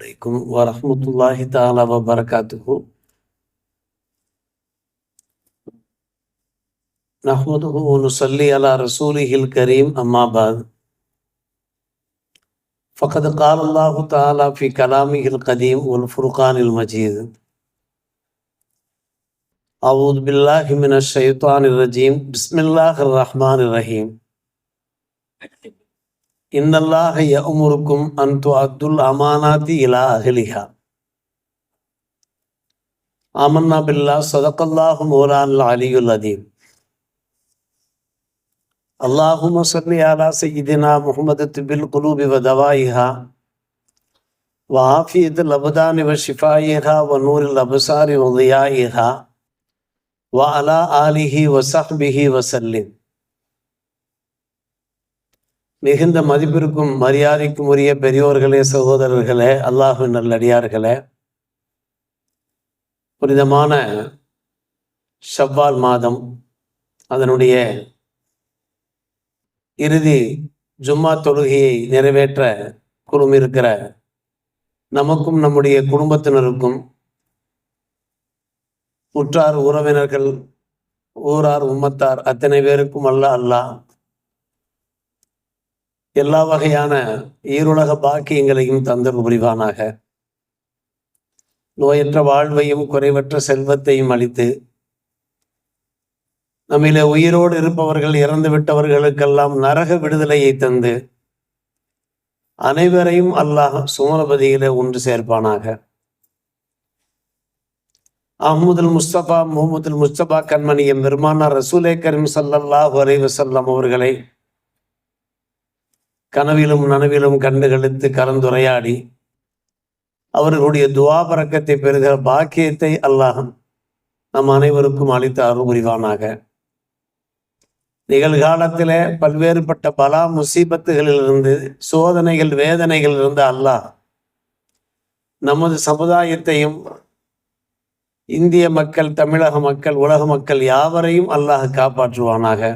அலைக்கும் வரஹ்மத்துல்லாஹி தஆலா வ பரகாத்துஹு. நஹ்மதுஹு வ நுஸல்லி அலா ரசூலிஹில் கரீம். அம்மா பஅத். ஃபகத் கால அல்லாஹு தஆலா ஃபி கலாமிஹில் கதீம் வல் ஃபுர்கானில் மஜீத். அஊது பில்லாஹி மினஷ் ஷைத்தானிர் ரஜீம். பிஸ்மில்லாஹிர் ரஹ்மானிர் ரஹீம். இன்னல்லாஹ யஅமுருக்கும் அன் துஅத்துல் அமானாத்தி இலா அஹ்லிஹா. ஆமன்னா பில்லாஹ் ஸதகல்லாஹு மௌலானல் அலியுல் அதீம். அல்லாஹும்ம ஸல்லி அலா சய்யிதினா முஹம்மது திபில் குலூபி வ தவாயிஹா வ ஆஃபியத்துல் அப்தானி வ ஷிஃபாயிஹா வ நூரில் அப்சாரி வ தியாயிஹா வ அலா ஆலிஹி வ ஸஹ்பிஹி வ ஸல்லிம். மிகுந்த மதிப்பிற்கும் மரியாதைக்கும் உரிய பெரியோர்களே, சகோதரர்களே, அல்லாஹ்வின் நல்லடியார்களே, புனிதமான ஷவ்வால் மாதம் அதனுடைய இறுதி ஜும்மா தொழுகையை நிறைவேற்ற குழுமிருக்கிற நமக்கும் நம்முடைய குடும்பத்தினருக்கும் உற்றார் உறவினர்கள் ஊரார் உம்மத்தார் அத்தனை பேருக்கும் அல்லாஹ் எல்லா வகையான ஈருலக பாக்கியங்களையும் தந்தல் புரிவானாக. நோயற்ற வாழ்வையும் குறைவற்ற செல்வத்தையும் அளித்து நம்மிலே உயிரோடு இருப்பவர்கள் இறந்து விட்டவர்களுக்கெல்லாம் நரக விடுதலையை தந்து அனைவரையும் அல்லாஹ் சுமரபதியிலே ஒன்று சேர்ப்பானாக. அஹ்மதுல் முஸ்தபா முஹம்மதுல் முஸ்தபா கண்மணியம் பெருமானார் ரசூலே கரீம் ஸல்லல்லாஹு அலைஹி வஸல்லம் அவர்களை கனவிலும் நனவிலும் கண்டுகளித்து கலந்துரையாடி அவர்களுடைய துஆ பரக்கத்தை பெறுகிற பாக்கியத்தை அல்லாஹ் நம் அனைவருக்கும் அளித்து அருள் புரிவானாக. நிகழ்காலத்திலே பல்வேறுபட்ட பலா முசீபத்துகளிலிருந்து, சோதனைகள் வேதனைகள் இருந்து அல்லாஹ் நமது சமுதாயத்தையும் இந்திய மக்கள், தமிழக மக்கள், உலக மக்கள் யாவரையும் அல்லாஹ் காப்பாற்றுவானாக.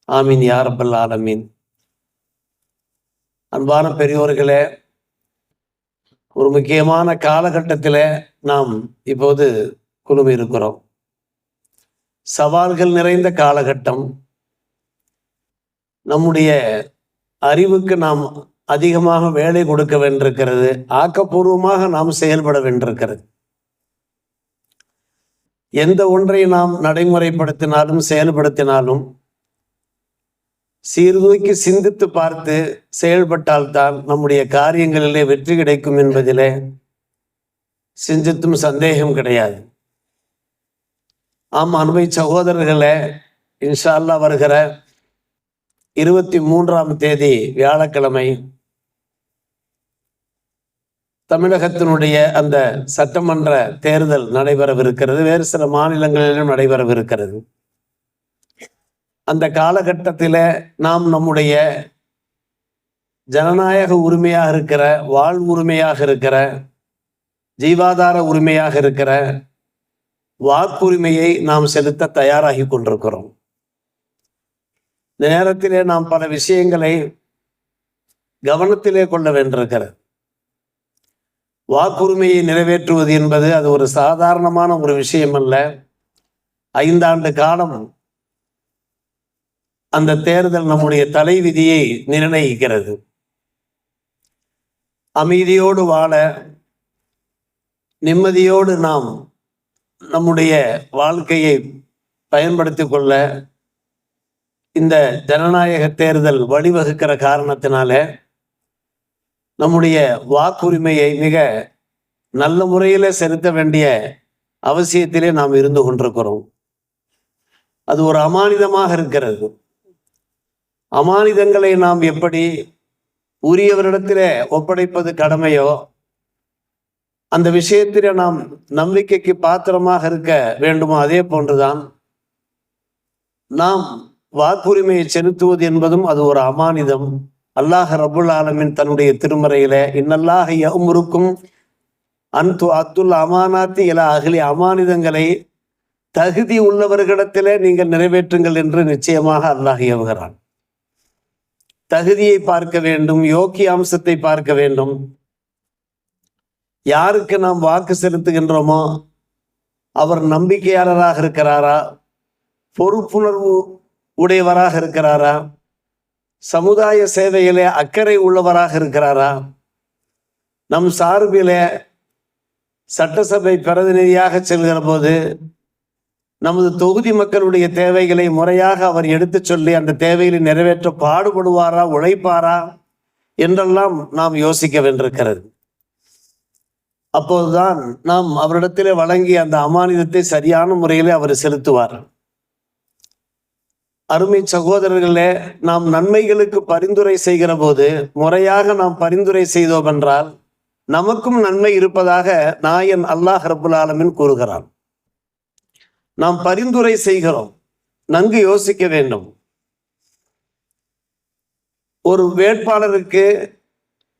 ஆமீன் யா ரப்பல் ஆலமீன். அன்பான பெரியோர்களே, ஒரு முக்கியமான காலகட்டத்தில் நாம் இப்போது குழுமி இருக்கிறோம். சவால்கள் நிறைந்த காலகட்டம். நம்முடைய அறிவுக்கு நாம் அதிகமாக வேலை கொடுக்க வேண்டியிருக்கிறது. ஆக்கப்பூர்வமாக நாம் செயல்பட வேண்டியிருக்கிறது. எந்த ஒன்றை நாம் நடைமுறைப்படுத்தினாலும் செயல்படுத்தினாலும் சீர்தூக்கி சிந்தித்து பார்த்து செயல்பட்டால்தான் நம்முடைய காரியங்களிலே வெற்றி கிடைக்கும் என்பதிலே சிந்தித்தும் சந்தேகம் கிடையாது. ஆம் அன்பை சகோதரர்களே, இன்ஷா அல்லாஹ் வருகிற 23ஆம் தேதி வியாழக்கிழமை தமிழகத்தினுடைய அந்த சட்டமன்ற தேர்தல் நடைபெறவிருக்கிறது. வேறு சில மாநிலங்களிலும் நடைபெறவிருக்கிறது. அந்த காலகட்டத்தில் நாம் நம்முடைய ஜனநாயக உரிமையாக இருக்கிற, வாழ்வு உரிமையாக இருக்கிற, ஜீவாதார உரிமையாக இருக்கிற வாக்குரிமையை நாம் செலுத்த தயாராகி கொண்டிருக்கிறோம். இந்த நேரத்திலே நாம் பல விஷயங்களை கவனத்திலே கொள்ள வேண்டியிருக்கிறது. வாக்குரிமையை நிறைவேற்றுவது என்பது அது ஒரு சாதாரணமான ஒரு விஷயம் அல்ல. 5 ஆண்டு காலம் அந்த தேர்தல் நம்முடைய தலைவிதியை நிர்ணயிக்கிறது. அமைதியோடு வாழ, நிம்மதியோடு நாம் நம்முடைய வாழ்க்கையை பயன்படுத்தி கொள்ள இந்த ஜனநாயக தேர்தல் வழிவகுக்கிற காரணத்தினால நம்முடைய வாக்குரிமையை மிக நல்ல முறையில் செலுத்த வேண்டிய அவசியத்திலே நாம் இருந்து கொண்டிருக்கிறோம். அது ஒரு அமானிதமாக இருக்கிறது. அமானிதங்களை நாம் எப்படி உரியவரிடத்திலே ஒப்படைப்பது கடமையோ, அந்த விஷயத்திலே நாம் நம்பிக்கைக்கு பாத்திரமாக இருக்க வேண்டுமோ, அதே போன்றுதான் நாம் வாக்குரிமையை செலுத்துவது என்பதும் அது ஒரு அமானிதம். அல்லாஹ் ரப்புல் ஆலமீன் தன்னுடைய திருமறையில இன்னல்லாஹ யஅமுருக்கும் அன் துஅத்துல் அமானாத்தி இலா அஹ்லி, அமானிதங்களை தகுதி உள்ளவர்களிடத்திலே நீங்கள் நிறைவேற்றுங்கள் என்று நிச்சயமாக அல்லாஹ் ஏவுகிறான். தகுதியை பார்க்க வேண்டும், யோக்கிய அம்சத்தை பார்க்க வேண்டும். யாருக்கு நாம் வாக்கு செலுத்துகின்றோமோ அவர் நம்பிக்கையாளராக இருக்கிறாரா, பொறுப்புணர்வு உடையவராக இருக்கிறாரா, சமுதாய சேவையிலே அக்கறை உள்ளவராக இருக்கிறாரா, நம் சார்பிலே சட்டசபை பிரதிநிதியாக செல்கிற போது நமது தொகுதி மக்களுடைய தேவைகளை முறையாக அவர் எடுத்து சொல்லி அந்த தேவைகளை நிறைவேற்ற பாடுபடுவாரா, உழைப்பாரா என்றெல்லாம் நாம் யோசிக்க வேண்டியிருக்கிறது. அப்போதுதான் நாம் அவரிடத்திலே வழங்கிய அந்த அமானிதத்தை சரியான முறையிலே அவர் செலுத்துவார். அருமை சகோதரர்களே, நாம் நன்மைகளுக்கு பரிந்துரை செய்கிற போது முறையாக நாம் பரிந்துரை செய்தோம் என்றால் நமக்கும் நன்மை இருப்பதாக நாயன் அல்லாஹ் ரப்புல் ஆலமீன் கூறுகிறான். நாம் பரிந்துரை செய்கிறோம், நன்கு யோசிக்க வேண்டும். ஒரு வேட்பாளருக்கு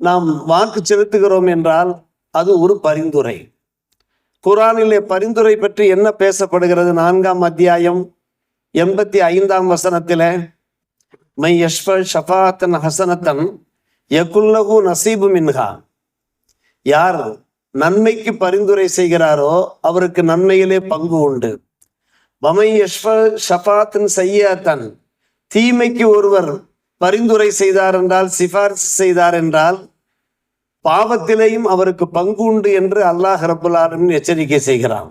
நாம் வாக்கு செலுத்துகிறோம் என்றால் அது ஒரு பரிந்துரை. குர்ஆனிலே பரிந்துரை பற்றி என்ன பேசப்படுகிறது? 4ஆம் அத்தியாயம் 85ஆம் வசனத்திலே, மை யஷ்ஃபல் ஷஃபாஅத்தன் ஹஸனத்தன் யகுல்லஹு நஸீபு மின்ஹா, யார் நன்மைக்கு பரிந்துரை செய்கிறாரோ அவருக்கு நன்மையிலே பங்கு உண்டு. வமை யஷ்ஃபல் ஷஃபாஅத்தன் சய்யிஅத்தன், தீமைக்கு ஒருவர் பரிந்துரை செய்தார் என்றால், சிபாரிசு செய்தார் என்றால் பாவத்திலேயும் அவருக்கு பங்கு உண்டு என்று அல்லாஹ் ரப்புல் ஆலமீன் எச்சரிக்கை செய்கிறான்.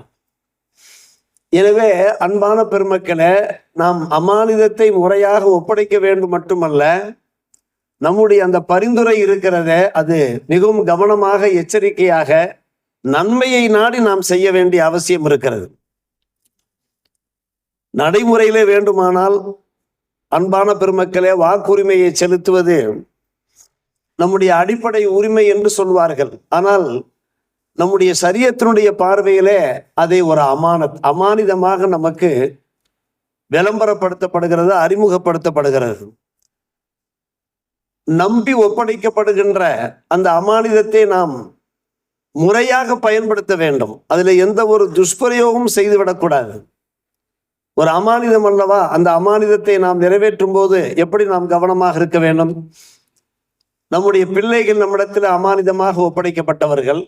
எனவே அன்பான பெருமக்களே, நாம் அமானிதத்தை முறையாக ஒப்படைக்க வேண்டும் மட்டுமல்ல, நம்முடைய அந்த பரிந்துரை இருக்கிறதே அது மிகவும் கவனமாக, எச்சரிக்கையாக, நன்மையை நாடி நாம் செய்ய வேண்டிய அவசியம் இருக்கிறது. நடைமுறையிலே வேண்டுமானால் அன்பான பெருமக்களே, வாக்குரிமையை செலுத்துவது நம்முடைய அடிப்படை உரிமை என்று சொல்வார்கள். ஆனால் நம்முடைய ஷரியத்தினுடைய பார்வையிலே அதை ஒரு அமானிதமாக நமக்கு விளம்பரப்படுத்தப்படுகிறது, அறிமுகப்படுத்தப்படுகிறது. நம்பி ஒப்படைக்கப்படுகின்ற அந்த அமானிதத்தை நாம் முறையாக பயன்படுத்த வேண்டும். அதில் எந்த ஒரு துஷ்பிரயோகமும் செய்துவிடக்கூடாது. ஒரு அமானிதம் அல்லவா, அந்த அமானிதத்தை நாம் நிறைவேற்றும் போது எப்படி நாம் கவனமாக இருக்க வேண்டும்? நம்முடைய பிள்ளைகள் நம்மிடத்தில் அமானிதமாக ஒப்படைக்கப்பட்டவர்கள்.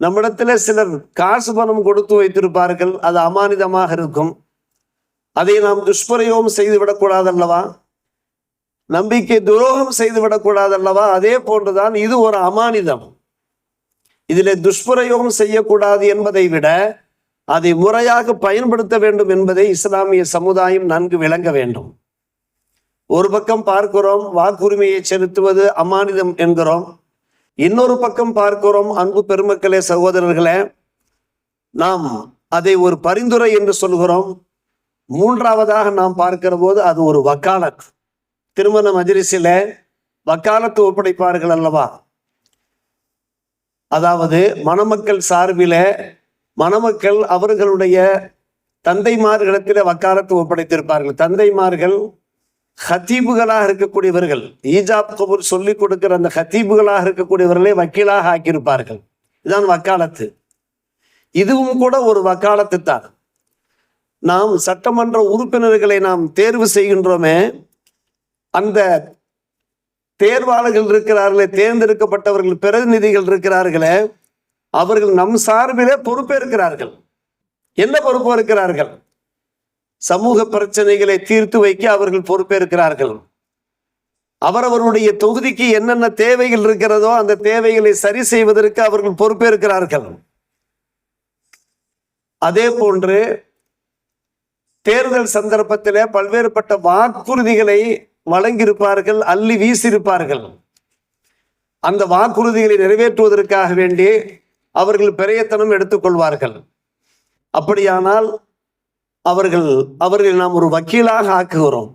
நம்மிடத்தில் சிலர் காசு பணம் கொடுத்து வைத்திருப்பார்கள், அது அமானிதமாக இருக்கும். அதை நாம் துஷ்பிரயோகம் செய்து விடக்கூடாதல்லவா, நம்பிக்கை துரோகம் செய்து விடக்கூடாதல்லவா. அதே போன்றுதான் இது ஒரு அமானிதம். இதில் துஷ்பிரயோகம் செய்யக்கூடாது என்பதை விட அதை முறையாக பயன்படுத்த வேண்டும் என்பதை இஸ்லாமிய சமுதாயம் நன்கு விளங்க வேண்டும். ஒரு பக்கம் பார்க்கிறோம் வாக்குரிமையை செலுத்துவது அமானிதம் என்கிறோம், இன்னொரு பக்கம் பார்க்கிறோம் அன்பு பெருமக்களே, சகோதரர்களே, நாம் அதை ஒரு பரிந்துரை என்று சொல்கிறோம். மூன்றாவதாக நாம் பார்க்கிற போது அது ஒரு வக்காலத். திருமண மஜ்லிஸிலே வக்காலத்து ஒப்படைப்பார்கள் அல்லவா, அதாவது மணமக்கள் சார்பிலே மணமக்கள் அவர்களுடைய தந்தைமார்களிடத்திலே வக்காலத்து ஒப்படைத்திருப்பார்கள். தந்தைமார்கள் ஹத்தீபுகளாக இருக்கக்கூடியவர்கள், ஈஜாப் கபூர் சொல்லிக் கொடுக்கிற அந்த ஹத்தீபுகளாக இருக்கக்கூடியவர்களே வக்கீலாக ஆக்கியிருப்பார்கள். இதுதான் வக்காலத்து. இதுவும் கூட ஒரு வக்காலத்து தான். நாம் சட்டமன்ற உறுப்பினர்களை நாம் தேர்வு செய்கின்றோமே, அந்த தேர்வாளர்கள் இருக்கிறார்களே, தேர்ந்தெடுக்கப்பட்டவர்கள் பிரதிநிதிகள் இருக்கிறார்களே, அவர்கள் நம் சார்பிலே பொறுப்பேற்கிறார்கள். என்ன பொறுப்பு இருக்கிறார்கள்? சமூக பிரச்சனைகளை தீர்த்து வைக்க அவர்கள் பொறுப்பேற்கிறார்கள். அவரவருடைய தொகுதிக்கு என்னென்ன தேவைகள் இருக்கிறதோ அந்த தேவைகளை சரி செய்வதற்கு அவர்கள் பொறுப்பேற்கிறார்கள். அதே போன்று தேர்தல் சந்தர்ப்பத்திலே பல்வேறுபட்ட வாக்குறுதிகளை வழங்கியிருப்பார்கள், அள்ளி வீசியிருப்பார்கள். அந்த வாக்குறுதிகளை நிறைவேற்றுவதற்காக வேண்டி அவர்கள் பிரயத்தனம் எடுத்துக்கொள்வார்கள். அப்படியானால் அவர்கள் நாம் ஒரு வக்கீலாக ஆக்குகிறோம்.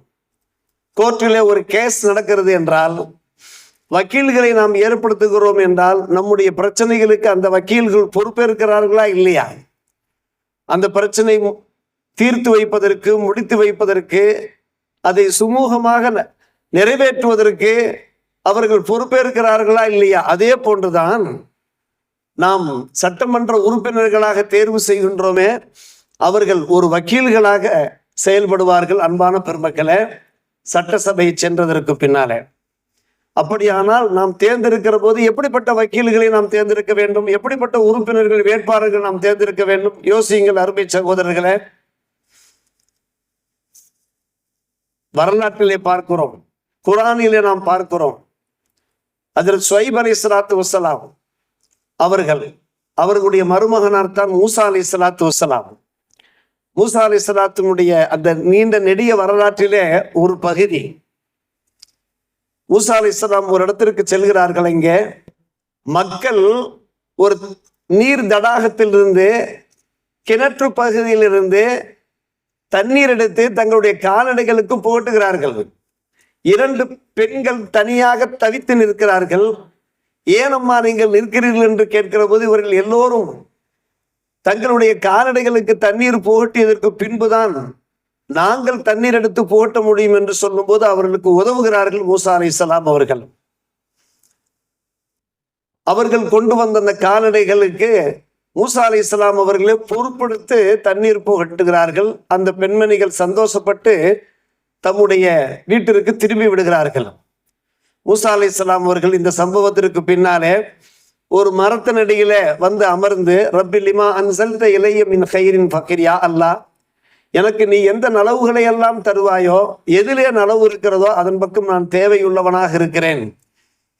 கோர்ட்டிலே ஒரு கேஸ் நடக்கிறது என்றால் வக்கீல்களை நாம் ஏற்படுத்துகிறோம் என்றால் நம்முடைய பிரச்சனைகளுக்கு அந்த வக்கீல்கள் பொறுப்பேற்கிறார்களா இல்லையா? அந்த பிரச்சனை தீர்த்து வைப்பதற்கு, முடித்து வைப்பதற்கு, அதை சுமூகமாக நிறைவேற்றுவதற்கு அவர்கள் பொறுப்பேற்கிறார்களா இல்லையா? அதே போன்றுதான் நாம் சட்டமன்ற உறுப்பினர்களாக தேர்வு செய்கின்றோமே, அவர்கள் ஒரு வக்கீல்களாக செயல்படுவார்கள். அன்பான பெருமக்களே, சட்டசபை சென்றதற்கு பின்னாலே அப்படியானால் நாம் தேர்ந்தெடுக்கிற போது எப்படிப்பட்ட வக்கீல்களை நாம் தேர்ந்தெடுக்க வேண்டும், எப்படிப்பட்ட உறுப்பினர்கள் வேட்பாளர்கள் நாம் தேர்ந்தெடுக்க வேண்டும்? யோசியுங்கள் அருமை சகோதரர்களே. வரலாற்றிலே பார்க்கிறோம், குர்ஆனிலே நாம் பார்க்கிறோம். அதில் ஷுவைப் அலைஹிஸ்ஸலாத்து வஸ்ஸலாம் அவர்களுடைய மருமகனார் தான் மூசா அலைஹிஸ்ஸலாத்து வஸ்ஸலாம். மூசா அலைஹிஸ்ஸலாத்தினுடைய அந்த நீண்ட நெடிய வரலாற்றிலே ஒரு பகுதி. மூசா அலைஹிஸ்ஸலாம் ஒரு இடத்திற்கு செல்கிறார்கள். இங்கே மக்கள் ஒரு நீர் தடாகத்திலிருந்து, கிணற்று பகுதியிலிருந்து தண்ணீர் எடுத்து தங்களுடைய கால்நடைகளுக்கு போட்டுகிறார்கள். 2 பெண்கள் தனியாக தவித்து நிற்கிறார்கள். ஏனம்மா நீங்கள் நிற்கிறீர்கள் என்று கேட்கிற போது இவர்கள் எல்லோரும் தங்களுடைய கால்நடைகளுக்கு தண்ணீர் புகட்டியதற்கு பின்புதான் நாங்கள் தண்ணீர் எடுத்து புகட்ட முடியும் என்று சொல்லும் போது அவர்களுக்கு உதவுகிறார்கள் மூசா அலைஹிஸ்ஸலாம் அவர்கள். அவர்கள் கொண்டு வந்த அந்த கால்நடைகளுக்கு மூசா அலைஹிஸ்ஸலாம் அவர்களே பொறுப்பெடுத்து தண்ணீர் புகட்டுகிறார்கள். அந்த பெண்மணிகள் சந்தோஷப்பட்டு தம்முடைய வீட்டிற்கு திரும்பி விடுகிறார்கள். மூசா அலைஹிஸ்ஸலாம் அவர்கள் இந்த சம்பவத்திற்கு பின்னாலே ஒரு மரத்தினடியில வந்து அமர்ந்து, ரப்பி லிமா அன்சல்த இலைய மின் கைரின் ஃபக்கீர், யா அல்லாஹ், எனக்கு நீ எந்த நலவுகளை எல்லாம் தருவாயோ, எதிலே நலவு இருக்கிறதோ அதன் பக்கம் நான் தேவையுள்ளவனாக இருக்கிறேன்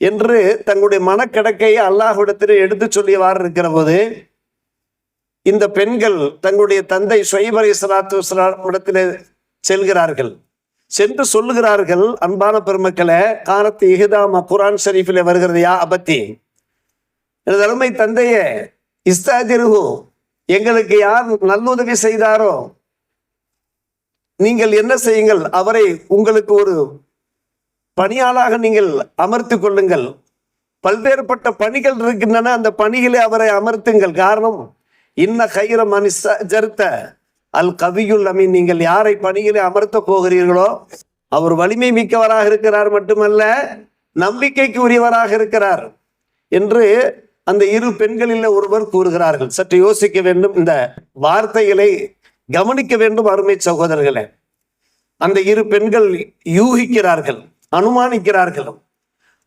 என்று தங்களுடைய மனக்கிடக்கையை அல்லாஹ்விடத்தில் எடுத்து சொல்லியவாறு இருக்கிற போது இந்த பெண்கள் தங்களுடைய தந்தை ஷுவைப் அலைஹிஸ்ஸலாத்து வஸ்ஸலாம் இடத்திலே செல்கிறார்கள். சென்று சொல்லுகிறார்கள், அன்பான பெருமக்களே, கானத் இஹ்தாமா, குர்ஆன் ஷரீஃபிலே வருகிறது, யா அபத்தி, எனது அருமை தந்தையே, இஸ்தாஜிருஹு, எங்களுக்கு யார் நல்லுதவி செய்தாரோ நீங்கள் என்ன செய்யுங்கள், அவரை உங்களுக்கு ஒரு பணியாளாக நீங்கள் அமர்த்தி கொள்ளுங்கள். பல்வேறுபட்ட பணிகள் இருக்கின்றன, அந்த பணிகளை அவரை அமர்த்துங்கள். காரணம், இன்ன கைர மனிஸ்தஜர்த அல் கவியுல் அமீன், நீங்கள் யாரை பணிகளை அமர்த்த போகிறீர்களோ அவர் வலிமை மிக்கவராக இருக்கிறார், மட்டுமல்ல நம்பிக்கைக்கு உரியவராக இருக்கிறார் என்று அந்த 2 பெண்களில் ஒருவர் கூறுகிறார்கள். சற்று யோசிக்க வேண்டும், இந்த வார்த்தைகளை கவனிக்க வேண்டும் அருமை சகோதரர்களே. அந்த 2 பெண்கள் யூகிக்கிறார்கள், அனுமானிக்கிறார்கள்.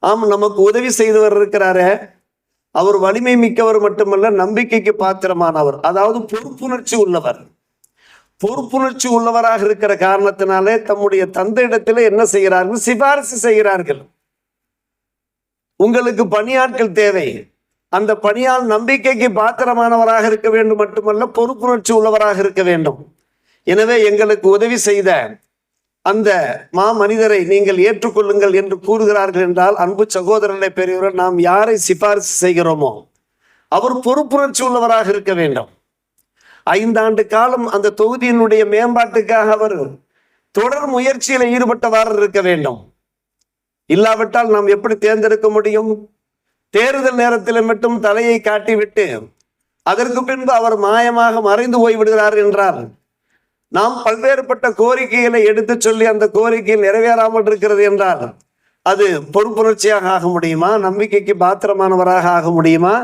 ஆம், நமக்கு உதவி செய்தவர் இருக்கிறாரே, அவர் வலிமை மிக்கவர் மட்டுமல்ல நம்பிக்கைக்கு பாத்திரமானவர், அதாவது பொறுப்புணர்ச்சி உள்ளவர். பொறுப்புணர்ச்சி உள்ளவராக இருக்கிற காரணத்தினாலே தம்முடைய தந்தையிடத்திலே என்ன செய்கிறார்கள், சிபாரிசு செய்கிறார்கள். உங்களுக்கு பணியாட்கள் தேவை, அந்த பணியால் நம்பிக்கைக்கு பாத்திரமானவராக இருக்க வேண்டும், மட்டுமல்ல பொறுப்புணர்ச்சி உள்ளவராக இருக்க வேண்டும். எனவே எங்களுக்கு உதவி செய்த அந்த மனிதரை நீங்கள் ஏற்றுக்கொள்ளுங்கள் என்று கூறுகிறார்கள் என்றால், அன்பு சகோதரர்களை பெரியவர்கள், நாம் யாரை சிபாரிசு செய்கிறோமோ அவர் பொறுப்புணர்ச்சி உள்ளவராக இருக்க வேண்டும். 5 ஆண்டு காலம் அந்த தொகுதியினுடைய மேம்பாட்டுக்காக அவர் தொடர் முயற்சியில ஈடுபட்டவாறு இருக்க வேண்டும். இல்லாவிட்டால் நாம் எப்படி தேர்ந்தெடுக்க முடியும்? தேர்தல் நேரத்தில் மட்டும் தலையை காட்டிவிட்டு அதற்கு பின்பு அவர் மாயமாக மறைந்து போய்விடுகிறார் என்றால், நாம் பல்வேறுபட்ட கோரிக்கைகளை எடுத்து சொல்லி அந்த கோரிக்கையில் நிறைவேறாமல் இருக்கிறது என்றால் அது பொறுப்புணர்ச்சியாக ஆக முடியுமா? நம்பிக்கைக்கு பாத்திரமானவராக ஆக முடியுமா?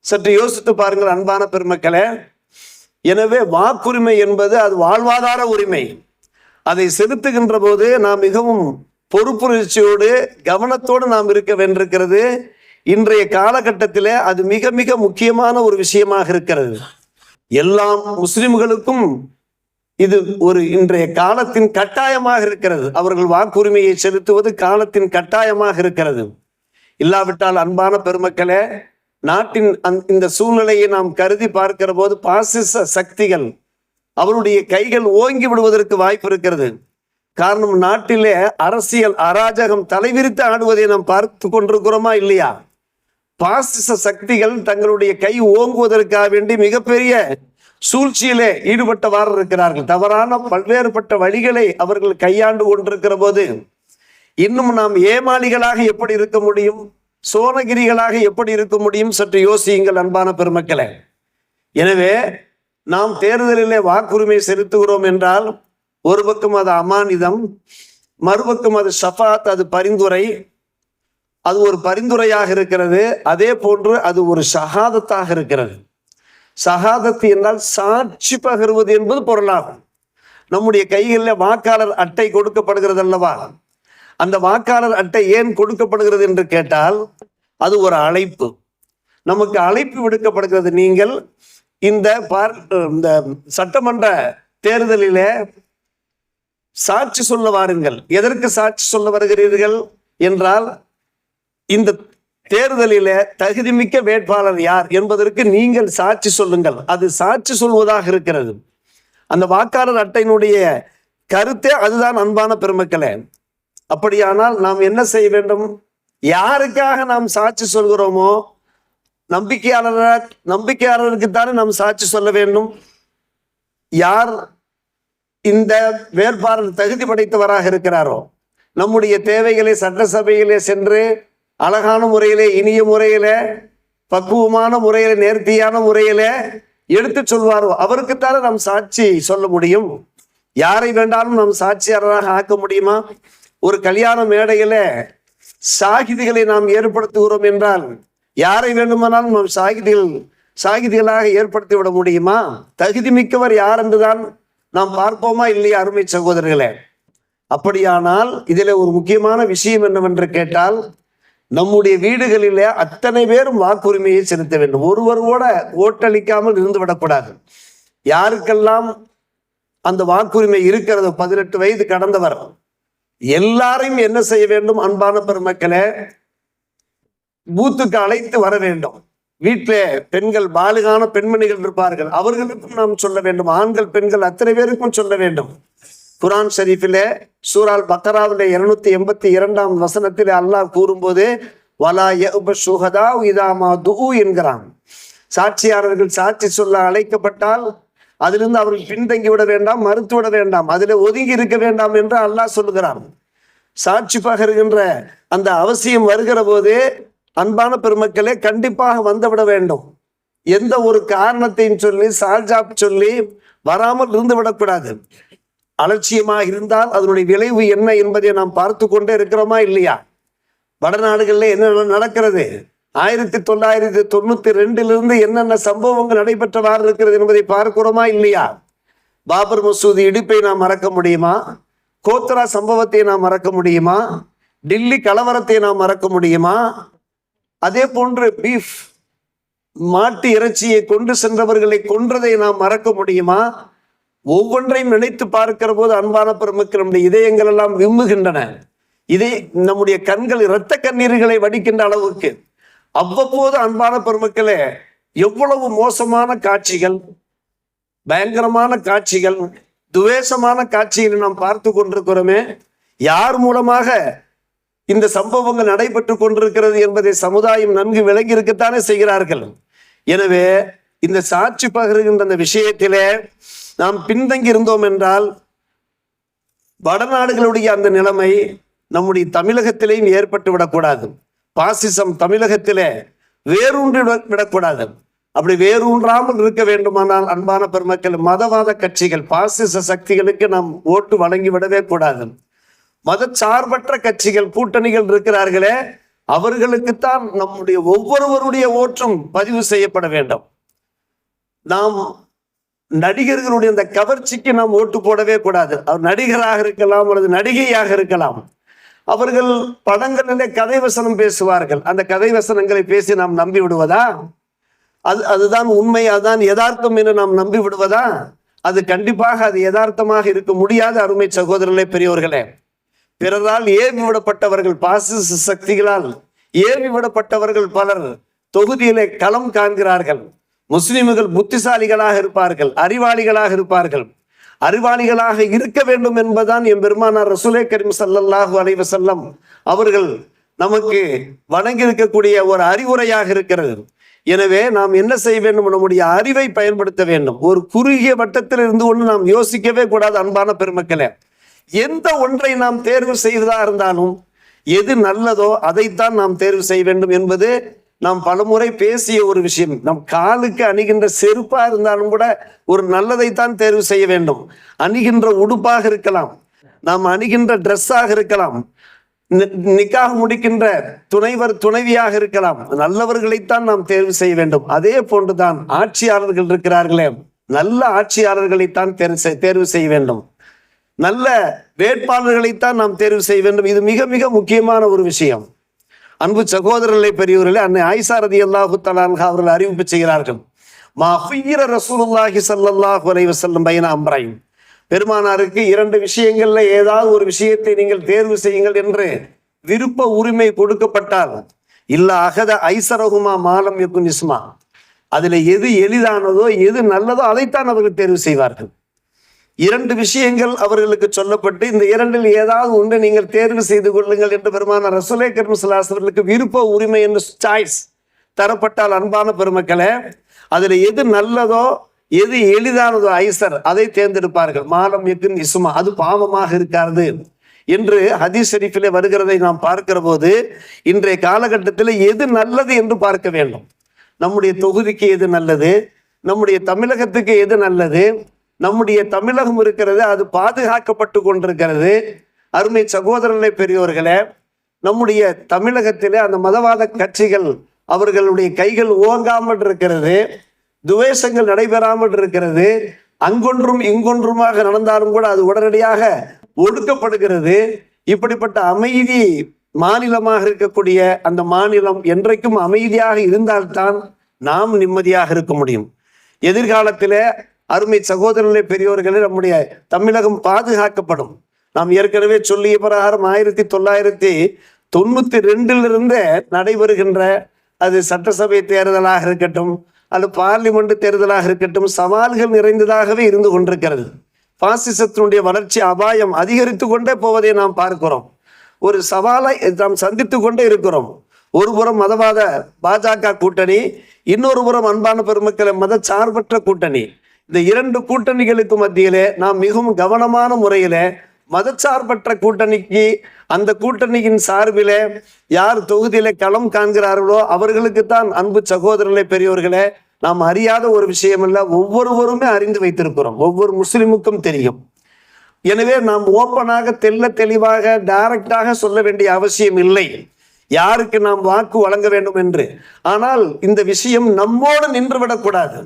சற்று யோசித்து பாருங்கள் அன்பான பெருமக்களே. எனவே வாக்குரிமை என்பது அது வாழ்வாதார உரிமை. அதை செலுத்துகின்ற போது நாம் மிகவும் பொறுப்புணர்ச்சியோடு கவனத்தோடு நாம் இருக்க வேண்டியிருக்கிறது. இன்றைய காலகட்டத்திலே அது மிக மிக முக்கியமான ஒரு விஷயமாக இருக்கிறது. எல்லா முஸ்லிம்களுக்கும் இது ஒரு இன்றைய காலத்தின் கட்டாயமாக இருக்கிறது. அவர்கள் வாக்குரிமையை செலுத்துவது காலத்தின் கட்டாயமாக இருக்கிறது. இல்லாவிட்டால் அன்பான பெருமக்களே, நாட்டின் இந்த சூழ்நிலையை நாம் கருதி பார்க்கிற போது பாசிச சக்திகள் அவருடைய கைகள் ஓங்கி விடுவதற்கு வாய்ப்பு இருக்கிறது. காரணம், நாட்டிலே அரசியல் அராஜகம் தலைவிரித்து ஆடுவதை நாம் பார்த்து கொண்டிருக்கிறோமா இல்லையா? பாசிச சக்திகள் தங்களுடைய கை ஓங்குவதற்காக வேண்டி மிகப்பெரிய சூழ்ச்சியிலே ஈடுபட்டவாறு இருக்கிறார்கள். தவறான பல்வேறுபட்ட வழிகளை அவர்கள் கையாண்டு கொண்டிருக்கிற போது இன்னும் நாம் ஏமாளிகளாக எப்படி இருக்க முடியும்? சோனகிரிகளாக எப்படி இருக்க முடியும்? சற்று யோசியுங்கள் அன்பான பெருமக்களே. எனவே நாம் தேர்தலிலே வாக்குரிமை செலுத்துகிறோம் என்றால் ஒரு பக்கம் அது அமானிதம், மறுபக்கம் அது ஷஃபாத், அது பரிந்துரை. அது ஒரு பரிந்துரையாக இருக்கிறது. அதே போன்று அது ஒரு ஷஹாதத்தாக இருக்கிறது. ஷஹாதத் என்றால் சாட்சி பகர்வது என்பது பொருளாகும். நம்முடைய கைகளில் வாக்காளர் அட்டை கொடுக்கப்படுகிறது அல்லவா? அந்த வாக்காளர் அட்டை ஏன் கொடுக்கப்படுகிறது என்று கேட்டால் அது ஒரு அழைப்பு. நமக்கு அழைப்பு விடுக்கப்படுகிறது. நீங்கள் இந்த சட்டமன்ற தேர்தலிலே சாட்சி சொல்ல வாருங்கள். எதற்கு சாட்சி சொல்ல வருகிறீர்கள் என்றால், இந்த தேர்தலிலே தகுதிமிக்க வேட்பாளர் யார் என்பதற்கு நீங்கள் சாட்சி சொல்லுங்கள். அது சாட்சி சொல்வதாக இருக்கிறது. அந்த வாக்காளர் அட்டையினுடைய கருத்தே அதுதான். அன்பான பெருமக்களே, அப்படியானால் நாம் என்ன செய்ய வேண்டும்? யாருக்காக நாம் சாட்சி சொல்கிறோமோ நம்பிக்கையாளருக்குத்தானே நாம் சாட்சி சொல்ல வேண்டும். யார் இந்த வேட்பாளர் தகுதி படைத்தவராக இருக்கிறாரோ, நம்முடைய தேவைகளை சட்டசபையிலே சென்று அழகான முறையிலே, இனிய முறையிலே, பக்குவமான முறையிலே, நேர்த்தியான முறையிலே எடுத்து சொல்வாரோ அவருக்குத்தானே நாம் சாட்சி சொல்ல முடியும். யாரை வேண்டாலும் நாம் சாட்சியாளராக ஆக்க முடியுமா? ஒரு கல்யாண மேடையில சாகிதிகளை நாம் ஏற்படுத்துகிறோம் என்றால் யாரை வேண்டுமானாலும் நாம் சாகிதிகளாக ஏற்படுத்தி விட முடியுமா? தகுதி மிக்கவர் யார் என்றுதான் நாம் பார்ப்போமா இல்லையா? அருமை சகோதரர்களே, அப்படியானால் இதில் ஒரு முக்கியமான விஷயம் என்னவென்று கேட்டால், நம்முடைய வீடுகளிலே அத்தனை பேரும் வாக்குரிமையை செலுத்த வேண்டும். ஒருவர் கூட ஓட்டளிக்காமல் இருந்து விடக்கூடாது. யாருக்கெல்லாம் அந்த வாக்குரிமை இருக்கிறது, 18 வயது கடந்தவர், எல்லாரையும் என்ன செய்ய வேண்டும்? அன்பான பெருமக்களே, பூத்துக்கு அழைத்து வர வேண்டும். வீட்டிலே பெண்கள், பாலிகான பெண்மணிகள் இருப்பார்கள், அவர்களுக்கும் நாம் சொல்ல வேண்டும். ஆண்கள் பெண்கள் அத்தனை பேருக்கும் சொல்ல வேண்டும். குரான் ஷரீஃபிலே சூரால் பக்கராவிலே 282 வசனத்திலே அல்லாஹ் கூறும்போது வலா யஅப ஷுஹதா இதா மா துஉ என்கிறான். சாட்சியாளர்கள் சாட்சி சொல்ல அழைக்கப்பட்டால் அதிலிருந்து அவர்கள் பின்தங்கி விட வேண்டாம், மறுத்து விட வேண்டாம், அதில் ஒதுங்கி இருக்க வேண்டாம் என்று அல்லாஹ் சொல்லுகிறான். சாட்சி பகருகின்ற அந்த அவசியம் வருகிற போது அன்பான பெருமக்களே, கண்டிப்பாக வந்துவிட வேண்டும். எந்த ஒரு காரணத்தையும் சொல்லி சால்ஜாப் சொல்லி வராமல் இருந்து விடக்கூடாது. அலட்சியமாக இருந்தால் அதனுடைய விளைவு என்ன என்பதை நாம் பார்த்து கொண்டே இருக்கிறோமா இல்லையா? வடநாடுகளில் என்ன நடக்கிறது? 1992 என்னென்ன சம்பவங்கள் நடைபெற்றவாறு இருக்கிறது என்பதை பார்க்கிறோமா இல்லையா? பாபர் மசூதி இடிப்பை நாம் மறக்க முடியுமா? கோத்ரா சம்பவத்தை நாம் மறக்க முடியுமா? டில்லி கலவரத்தை நாம் மறக்க முடியுமா? அதே போன்று பீஃப் மாட்டு இறைச்சியை கொண்டு சென்றவர்களை கொன்றதை நாம் மறக்க முடியுமா? ஒவ்வொன்றையும் நினைத்து பார்க்கிற போது அன்பான பெருமக்கள், நம்முடைய இதயங்கள் எல்லாம் விம்முகின்றன. நம்முடைய கண்கள் இரத்த கண்ணீர்களை வடிக்கின்ற அளவுக்கு அவ்வப்போது அன்பான பெருமக்களே, எவ்வளவு மோசமான காட்சிகள், பயங்கரமான காட்சிகள், துவேஷமான காட்சிகளை நாம் பார்த்து கொண்டிருக்கிறோமே. யார் மூலமாக இந்த சம்பவங்கள் நடைபெற்று கொண்டிருக்கிறது என்பதை சமுதாயம் நன்கு விளங்கி இருக்கத்தானே செய்கிறார்கள். எனவே இந்த சாட்சி பகிர்கின்ற அந்த விஷயத்திலே நாம் பின்தங்கி இருந்தோம் என்றால் வடநாடுகளுடைய அந்த நிலைமை நம்முடைய தமிழகத்திலேயும் ஏற்பட்டு விடக்கூடாது. பாசிசம் தமிழகத்திலே வேரூன்றி விடக்கூடாது. அப்படி வேரூன்றாமல் இருக்க வேண்டுமானால் அன்பான பெருமக்கள், மதவாத கட்சிகள், பாசிச சக்திகளுக்கு நாம் ஓட்டு வழங்கி விடவே கூடாது. மதச்சார்பற்ற கட்சிகள், கூட்டணிகள் இருக்கிறார்களே, அவர்களுக்குத்தான் நம்முடைய ஒவ்வொருவருடைய ஓட்டும் பதிவு செய்யப்பட வேண்டும். நாம் நடிகர்களுடைய அந்த கவர்ச்சிக்கு நாம் ஓட்டு போடவே கூடாது. அவர் நடிகராக இருக்கலாம் அல்லது நடிகையாக இருக்கலாம். அவர்கள் படங்களிலே கதை வசனம் பேசுவார்கள். அந்த கதை வசனங்களை பேசி நாம் நம்பி விடுவதா? அதுதான் உண்மை, அதுதான் யதார்த்தம் என்று நாம் நம்பி விடுவதா? அது கண்டிப்பாக அது யதார்த்தமாக இருக்க முடியாத அருமை சகோதரர்களே, பெரியோர்களே. பிறரால் ஏவி விடப்பட்டவர்கள், பாசிச சக்திகளால் ஏவி விடப்பட்டவர்கள் பலர் தொகுதியிலே களம் காண்கிறார்கள். முஸ்லிம்கள் புத்திசாலிகளாக இருப்பார்கள், அறிவாளிகளாக இருப்பார்கள். அறிவாளிகளாக இருக்க வேண்டும் என்பதுதான் என் பெருமானார் ரசூலே கரீம் ஸல்லல்லாஹு அலைஹி வஸல்லம் அவர்கள் நமக்கு வழங்கி இருக்கக்கூடிய ஒரு அறிவுரையாக இருக்கிறது. எனவே நாம் என்ன செய்ய வேண்டும்? நம்முடைய அறிவை பயன்படுத்த வேண்டும். ஒரு குறுகிய வட்டத்தில் இருந்து கொண்டு நாம் யோசிக்கவே கூடாது. அன்பான பெருமக்களே, எந்த ஒன்றை நாம் தேர்வு செய்வதா இருந்தாலும் எது நல்லதோ அதைத்தான் நாம் தேர்வு செய்ய வேண்டும் என்பது நாம் பலமுறை பேசிய ஒரு விஷயம். நம் காலுக்கு அணிகின்ற செருப்பா இருந்தாலும் கூட ஒரு நல்லதைத்தான் தேர்வு செய்ய வேண்டும். அணிகின்ற உடுப்பாக இருக்கலாம், நாம் அணிகின்ற ட்ரெஸ்ஸாக இருக்கலாம், நிக்காக முடிக்கின்ற துணைவியாக இருக்கலாம், நல்லவர்களைத்தான் நாம் தேர்வு செய்ய வேண்டும். அதே போன்றுதான் ஆட்சியாளர்கள் இருக்கிறார்களே, நல்ல ஆட்சியாளர்களைத்தான் தேர்வு செய்ய வேண்டும். நல்ல வேட்பாளர்களைத்தான் நாம் தேர்வு செய்ய வேண்டும். இது மிக மிக முக்கியமான ஒரு விஷயம். அன்பு சகோதரர்களை, பெரியவர்களே, அன்னை ஆயிஷா ரலியல்லாஹு தஆலா அன்ஹா அவர்கள் அறிவிப்பு செய்கிறார்கள், மா ஹுய்யிர ரசூலுல்லாஹி ஸல்லல்லாஹு அலைஹி வஸல்லம் பைன அம்ரைன், பெருமானாருக்கு 2 விஷயங்கள்ல ஏதாவது ஒரு விஷயத்தை நீங்கள் தேர்வு செய்யுங்கள் என்று விருப்ப உரிமை கொடுக்கப்பட்டால், இல்ல அகத ஐசரகுமா மாலம் யகுன் இஸ்மா, அதுல எது எளிதானதோ எது நல்லதோ அதைத்தான் அவர்கள் தேர்வு செய்வார்கள். 2 விஷயங்கள் அவர்களுக்கு சொல்லப்பட்டு, இந்த 2ல் ஏதாவது ஒன்று நீங்கள் தேர்வு செய்து கொள்ளுங்கள் என்று பெருமானார் ரசூலே கரீம் ஸல்லல்லாஹு அலைஹி வஸல்லம் அவர்களுக்கு விருப்ப உரிமை என்று சாய்ஸ் தரப்பட்டால், அன்பான பெருமக்களே, அதுல எது நல்லதோ எது எளிதானதோ ஐசர் அதை தேர்ந்தெடுப்பார்கள். மாலம் யகுன் இஸ்மா, அது பாவமாக இருக்காது என்று ஹதீஸ் ஷரீஃபிலே வருகிறதை நாம் பார்க்கிற போது, இன்றைய காலகட்டத்தில் எது நல்லது என்று பார்க்க வேண்டும். நம்முடைய தொகுதிக்கு எது நல்லது, நம்முடைய தமிழகத்துக்கு எது நல்லது, நம்முடைய தமிழகம் இருக்கிறது, அது பாதுகாக்கப்பட்டு கொண்டிருக்கிறது. அருமை சகோதரர்களே, பெரியோர்களே, நம்முடைய தமிழகத்திலே அந்த மதவாத கட்சிகள் அவர்களுடைய கைகள் ஓங்காமல் இருக்கிறது, துவேஷங்கள் நடைபெறாமல் இருக்கிறது. அங்கொன்றும் இங்கொன்றுமாக நடந்தாலும் கூட அது உடனடியாக ஒடுக்கப்படுகிறது. இப்படிப்பட்ட அமைதி மாநிலமாக இருக்கக்கூடிய அந்த மாநிலம் என்றைக்கும் அமைதியாக இருந்தால்தான் நாம் நிம்மதியாக இருக்க முடியும். எதிர்காலத்திலே அருமை சகோதரர்களே, பெரியோர்களே, நம்முடைய தமிழகம் பாதுகாக்கப்படும். நாம் ஏற்கனவே சொல்லிய பிரகாரம் 1992 நடைபெறுகின்ற அது சட்டசபை தேர்தலாக இருக்கட்டும், அது பார்லிமெண்ட் தேர்தலாக இருக்கட்டும், சவால்கள் நிறைந்ததாகவே இருந்து கொண்டிருக்கிறது. பாசிசத்தினுடைய வளர்ச்சி அபாயம் அதிகரித்து கொண்டே போவதை நாம் பார்க்கிறோம். ஒரு சவாலை நாம் சந்தித்து கொண்டே இருக்கிறோம். ஒரு புறம் மதவாத பாஜக கூட்டணி, இன்னொரு புறம் அன்பான பெருமக்களை மத சார்பற்ற கூட்டணி. இந்த 2 கூட்டணிகளுக்கு மத்தியிலே நாம் மிகவும் கவனமான முறையில மதச்சார்பற்ற கூட்டணிக்கு, அந்த கூட்டணியின் சார்பிலே யார் தொகுதியில களம் காண்கிறார்களோ அவர்களுக்குத்தான், அன்பு சகோதரர்களே, பெரியோர்களே, நாம் அறியாத ஒரு விஷயம் இல்ல, ஒவ்வொருவருமே அறிந்து வைத்திருக்கிறோம். ஒவ்வொரு முஸ்லிமுக்கும் தெரியும். எனவே நாம் ஓப்பனாக தெல்ல தெளிவாக டைரக்டாக சொல்ல வேண்டிய அவசியம் இல்லை யாருக்கு நாம் வாக்கு வழங்க வேண்டும் என்று. ஆனால் இந்த விஷயம் நம்மோடு நின்று விடக்கூடாது,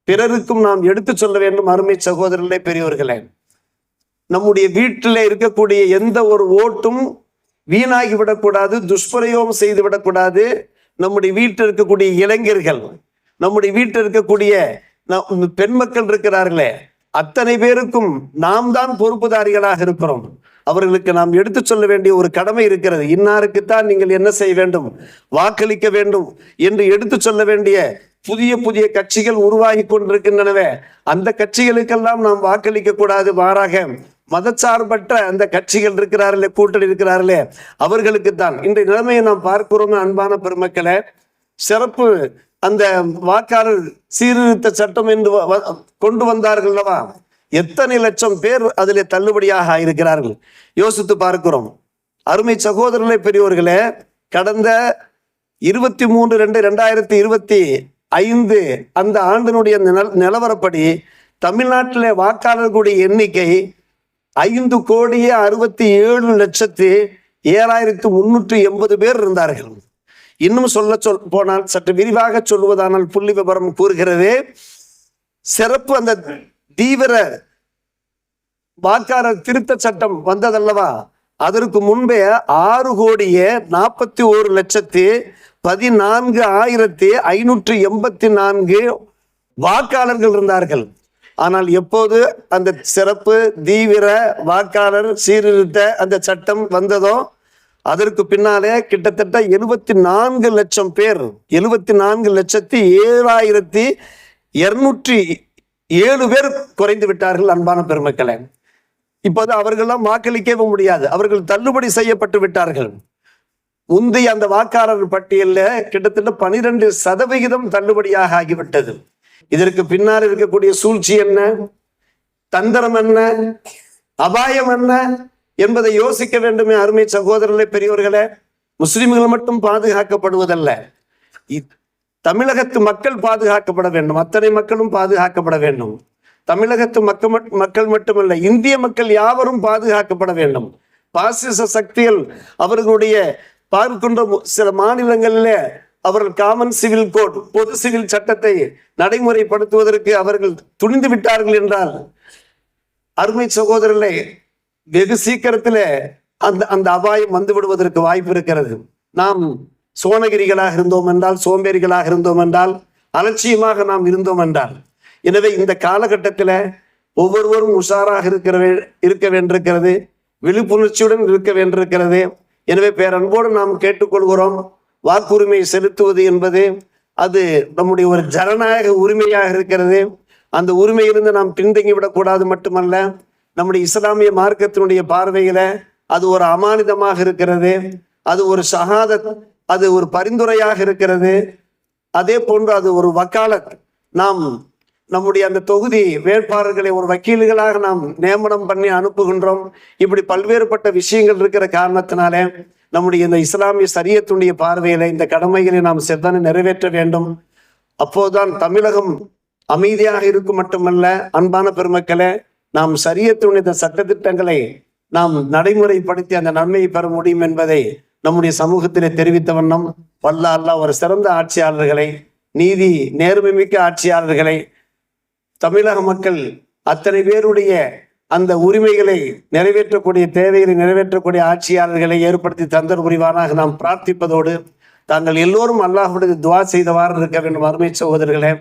பிறருக்கும் நாம் எடுத்து சொல்ல வேண்டும். அருமை சகோதரர்களே, பெரியோர்களே, நம்முடைய வீட்டில் இருக்கக்கூடிய எந்த ஒரு ஓட்டும் வீணாகி விடக்கூடாது, துஷ்பிரயோகம் செய்து விடக்கூடாது. நம்முடைய வீட்டில் இருக்கக்கூடிய இளைஞர்கள், நம்முடைய வீட்டில் இருக்கக்கூடிய பெண் மக்கள் இருக்கிறார்களே, அத்தனை பேருக்கும் நாம் தான் பொறுப்புதாரிகளாக இருக்கிறோம். அவர்களுக்கு நாம் எடுத்து சொல்ல வேண்டிய ஒரு கடமை இருக்கிறது. இன்னாருக்குத்தான் நீங்கள் என்ன செய்ய வேண்டும், வாக்களிக்க வேண்டும் என்று எடுத்து சொல்ல வேண்டிய புதிய புதிய கட்சிகள் உருவாகி கொண்டிருக்கின்றனவே, அந்த கட்சிகளுக்கெல்லாம் நாம் வாக்களிக்க கூடாது. மாறாக மதச்சார்பற்ற அந்த கட்சிகள் இருக்கிறார்களே, கூட்டணி இருக்கிறார்களே, அவர்களுக்குத்தான். இன்றைய நிலைமையை நாம் பார்க்கிறோம். அன்பான பெருமக்களே, சிறப்பு அந்த வாக்காளர் சீர்திருத்த சட்டம் என்று கொண்டு வந்தார்கள் அல்லவா, எத்தனை லட்சம் பேர் அதிலே தள்ளுபடியாக இருக்கிறார்கள் யோசித்து பார்க்கிறோம். அருமை சகோதரர்களே, பெரியோர்களே, கடந்த 23/2/2025 அந்த ஆண்டினுடைய நிலவரப்படி தமிழ்நாட்டிலே வாக்காளர்களுடைய எண்ணிக்கை 5,67,07,380 பேர் இருந்தார்கள். இன்னும் போனால் சற்று விரிவாக சொல்வதானால் புள்ளி விவரம் கூறுகிறது. சிறப்பு அந்த தீவிர வாக்காளர் திருத்த சட்டம் வந்ததல்லவா, அதற்கு முன்பே 6,14,14,584 வாக்காளர்கள் இருந்தார்கள். ஆனால் எப்போது அந்த சிறப்பு தீவிர வாக்காளர் சீர்திருத்த அந்த சட்டம் வந்ததோ அதற்கு பின்னாலே கிட்டத்தட்ட 74 லட்சம் பேர், 74,07,207 பேர் குறைந்து விட்டார்கள். அன்பான பெருமக்களே, இப்போது அவர்களெல்லாம் வாக்களிக்கவே முடியாது, அவர்கள் தள்ளுபடி செய்யப்பட்டு விட்டார்கள். முந்தைய அந்த வாக்காளர் பட்டியலில் கிட்டத்தட்ட 12% தள்ளுபடியாக ஆகிவிட்டது. இதற்கு பின்னால் இருக்கக்கூடிய சூழ்ச்சி என்ன, தந்திரம் என்ன, அபாயம் என்ன என்பதை யோசிக்க வேண்டுமே. அருமை சகோதரர்களே, பெரியோர்களே, முஸ்லிம்கள் மட்டும் பாதுகாக்கப்படுவதல்ல, தமிழகத்து மக்கள் பாதுகாக்கப்பட வேண்டும். அத்தனை மக்களும் பாதுகாக்கப்பட வேண்டும். தமிழகத்து மக்கள் மட்டுமல்ல, இந்திய மக்கள் யாவரும் பாதுகாக்கப்பட வேண்டும். பாசிச சக்திகள் அவர்களுடைய பார்க்கின்ற சில மாநிலங்களிலே அவர்கள் காமன் சிவில் கோட், பொது சிவில் சட்டத்தை நடைமுறைப்படுத்துவதற்கு அவர்கள் துணிந்து விட்டார்கள் என்றால் அருமை சகோதரர்களே, வெகு சீக்கிரத்துல அந்த அந்த அபாயம் வந்து விடுவதற்கு வாய்ப்பு இருக்கிறது. நாம் சோனகிரிகளாக இருந்தோம் என்றால், சோம்பேறிகளாக இருந்தோம் என்றால், அலட்சியமாக நாம் இருந்தோம் என்றால், எனவே இந்த காலகட்டத்தில் ஒவ்வொருவரும் உஷாராக இருக்க வேண்டியிருக்கிறது, விழிப்புணர்ச்சியுடன் இருக்க வேண்டியிருக்கிறது. எனவே பேரன்போடு நாம் கேட்டுக்கொள்கிறோம், வாக்குரிமை செலுத்துவது என்பது அது நம்முடைய ஒரு ஜனநாயக உரிமையாக இருக்கிறது. அந்த உரிமையிலிருந்து நாம் பின்தங்கி விடக்கூடாது. மட்டுமல்ல, நம்முடைய இஸ்லாமிய மார்க்கத்தினுடைய பார்வையில அது ஒரு அமானிதமாக இருக்கிறது, அது ஒரு ஷஹாதத், அது ஒரு பரிந்துரையாக இருக்கிறது. அதே போன்று அது ஒரு வக்காலத். நாம் நம்முடைய அந்த தொகுதி வேட்பாளர்களை ஒரு வக்கீல்களாக நாம் நியமனம் பண்ணி அனுப்புகின்றோம். இப்படி பல்வேறுபட்ட விஷயங்கள் இருக்கிற காரணத்தினாலே நம்முடைய இந்த இஸ்லாமிய சரியத்துடைய பார்வையில இந்த கடமைகளை நாம் செவ்வன நிறைவேற்ற வேண்டும். அப்போதுதான் தமிழகம் அமைதியாக இருக்கும். மட்டுமல்ல, அன்பான பெருமக்களே, நாம் சரியத்துடைய இந்த சட்டத்திட்டங்களை நாம் நடைமுறைப்படுத்தி அந்த நன்மையை பெற முடியும் என்பதை நம்முடைய சமூகத்திலே தெரிவித்த வண்ணம் வல்ல அல்லாஹ் ஒரு சிறந்த ஆட்சியாளர்களை, நீதி நேர்மை மிக்க ஆட்சியாளர்களை, தமிழக மக்கள் அத்தனை பேருடைய அந்த உரிமைகளை நிறைவேற்றக்கூடிய, தேவைகளை நிறைவேற்றக்கூடிய ஆட்சியாளர்களை ஏற்படுத்தி தந்தர் புரிவானாக நாம் பிரார்த்திப்பதோடு, தாங்கள் எல்லோரும் அல்லாஹ்வுடைய துவா செய்தவாறு இருக்க வேண்டும். அருமை சகோதரர்களே,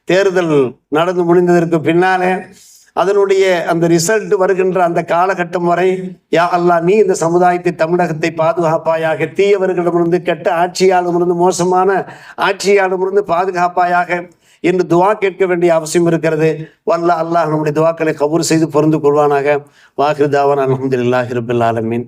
தேர்தல் நடந்து முடிந்ததற்கு பின்னாலே அதனுடைய அந்த ரிசல்ட் வருகின்ற அந்த காலகட்டம் வரை, யா அல்லாஹ், நீ இந்த சமுதாயத்தை, தமிழகத்தை பாதுகாப்பாயாக, தீயவர்களிடமிருந்து, கெட்ட ஆட்சியாளரிடமிருந்து, மோசமான ஆட்சியாளரிடமிருந்து பாதுகாப்பாயாக என்று துவா கேட்க வேண்டிய அவசியம் இருக்கிறது. வல்ல அல்லாஹ் நம்முடைய துவாக்களை கபூல் செய்து பொருந்து கொள்வானாக. வாஹிர் தாவானா அல்ஹம்துலில்லாஹி ரப்பில் ஆலமீன்.